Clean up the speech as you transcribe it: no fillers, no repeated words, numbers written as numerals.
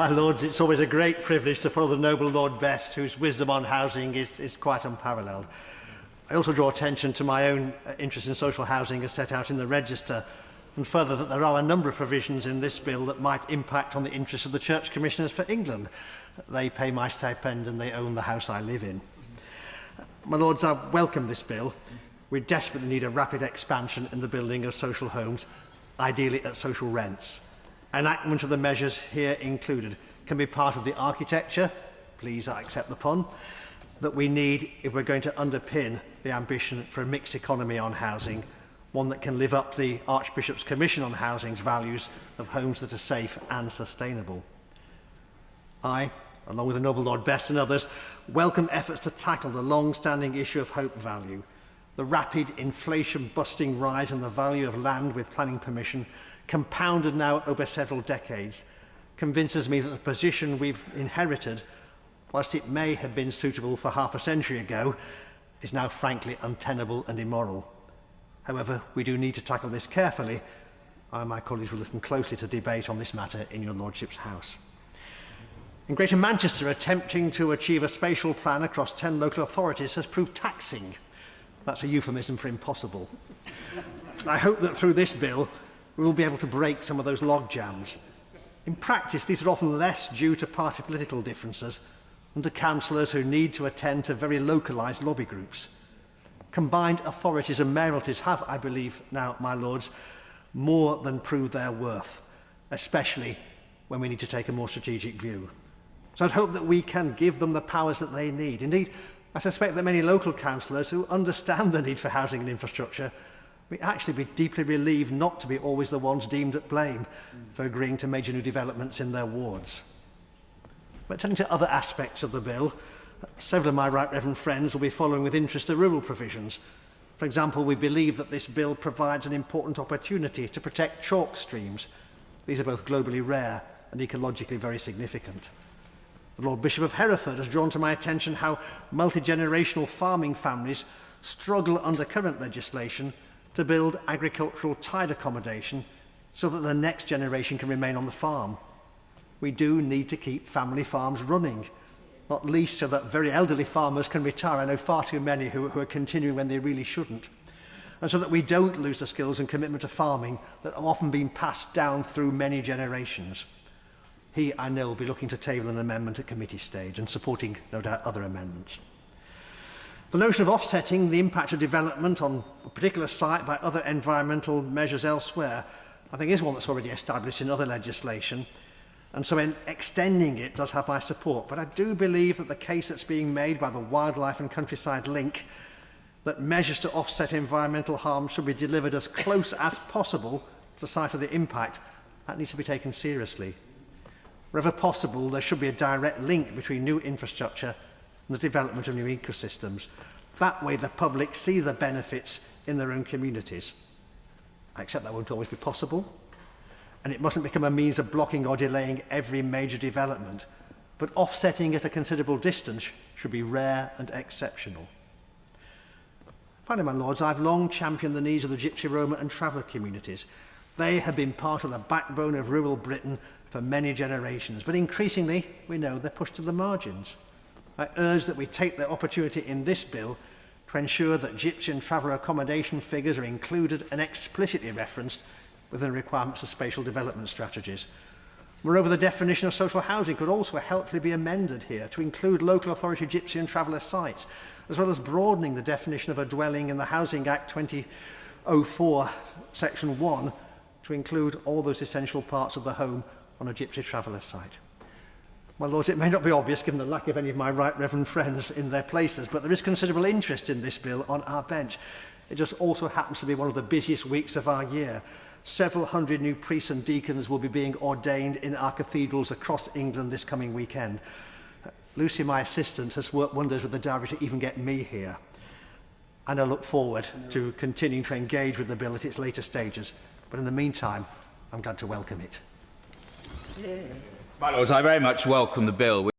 My Lords, it's always a great privilege to follow the noble Lord Best, whose wisdom on housing is quite unparalleled. I also draw attention to my own interest in social housing as set out in the Register, and further that there are a number of provisions in this bill that might impact on the interests of the Church Commissioners for England. They pay my stipend and they own the house I live in. My Lords, I welcome this bill. We desperately need a rapid expansion in the building of social homes, ideally at social rents. Enactment of the measures here included can be part of the architecture, please I accept the pun, that we need if we're going to underpin the ambition for a mixed economy on housing, one that can live up to the Archbishop's Commission on Housing's values of homes that are safe and sustainable. I, along with the noble Lord Best and others, welcome efforts to tackle the long-standing issue of hope value. The rapid inflation-busting rise in the value of land with planning permission, compounded now over several decades, convinces me that the position we've inherited, whilst it may have been suitable for half a century ago, is now frankly untenable and immoral. However, we do need to tackle this carefully. I and my colleagues will listen closely to debate on this matter in your Lordship's House. In Greater Manchester, attempting to achieve a spatial plan across 10 local authorities has proved taxing. That's a euphemism for impossible. I hope that through this bill, we will be able to break some of those log jams. In practice, these are often less due to party political differences than to councillors who need to attend to very localised lobby groups. Combined authorities and mayoralties have, I believe now, my Lords, more than proved their worth, especially when we need to take a more strategic view. So I'd hope that we can give them the powers that they need. Indeed, I suspect that many local councillors who understand the need for housing and infrastructure will actually be deeply relieved not to be always the ones deemed at blame for agreeing to major new developments in their wards. But turning to other aspects of the bill, several of my Right Reverend friends will be following with interest the rural provisions. For example, we believe that this bill provides an important opportunity to protect chalk streams. These are both globally rare and ecologically very significant. The Lord Bishop of Hereford has drawn to my attention how multi-generational farming families struggle under current legislation to build agricultural tide accommodation so that the next generation can remain on the farm. We do need to keep family farms running, not least so that very elderly farmers can retire. I know far too many who are continuing when they really shouldn't. And so that we don't lose the skills and commitment to farming that have often been passed down through many generations. He, I know, will be looking to table an amendment at committee stage and supporting, no doubt, other amendments. The notion of offsetting the impact of development on a particular site by other environmental measures elsewhere, I think is one that's already established in other legislation, and so in extending it does have my support. But I do believe that the case that's being made by the Wildlife and Countryside Link, that measures to offset environmental harm should be delivered as close as possible to the site of the impact, that needs to be taken seriously. Wherever possible, there should be a direct link between new infrastructure and the development of new ecosystems. That way the public see the benefits in their own communities. I accept that won't always be possible, and it mustn't become a means of blocking or delaying every major development, but offsetting at a considerable distance should be rare and exceptional. Finally, my Lords, I've long championed the needs of the Gypsy, Roma and Traveller communities. They have been part of the backbone of rural Britain for many generations, but increasingly we know they're pushed to the margins. I urge that we take the opportunity in this bill to ensure that Gypsy and Traveller accommodation figures are included and explicitly referenced within the requirements of spatial development strategies. Moreover, the definition of social housing could also helpfully be amended here to include local authority Gypsy and Traveller sites, as well as broadening the definition of a dwelling in the Housing Act 2004, Section 1, to include all those essential parts of the home on a Gypsy Traveller site. My Lords, it may not be obvious given the lack of any of my Right Reverend friends in their places, but there is considerable interest in this bill on our bench. It just also happens to be one of the busiest weeks of our year. Several hundred new priests and deacons will be being ordained in our cathedrals across England this coming weekend. Lucy, my assistant, has worked wonders with the diary to even get me here. And I look forward to continuing to engage with the bill at its later stages. But in the meantime, I'm glad to welcome it. My Lords, I very much welcome the bill.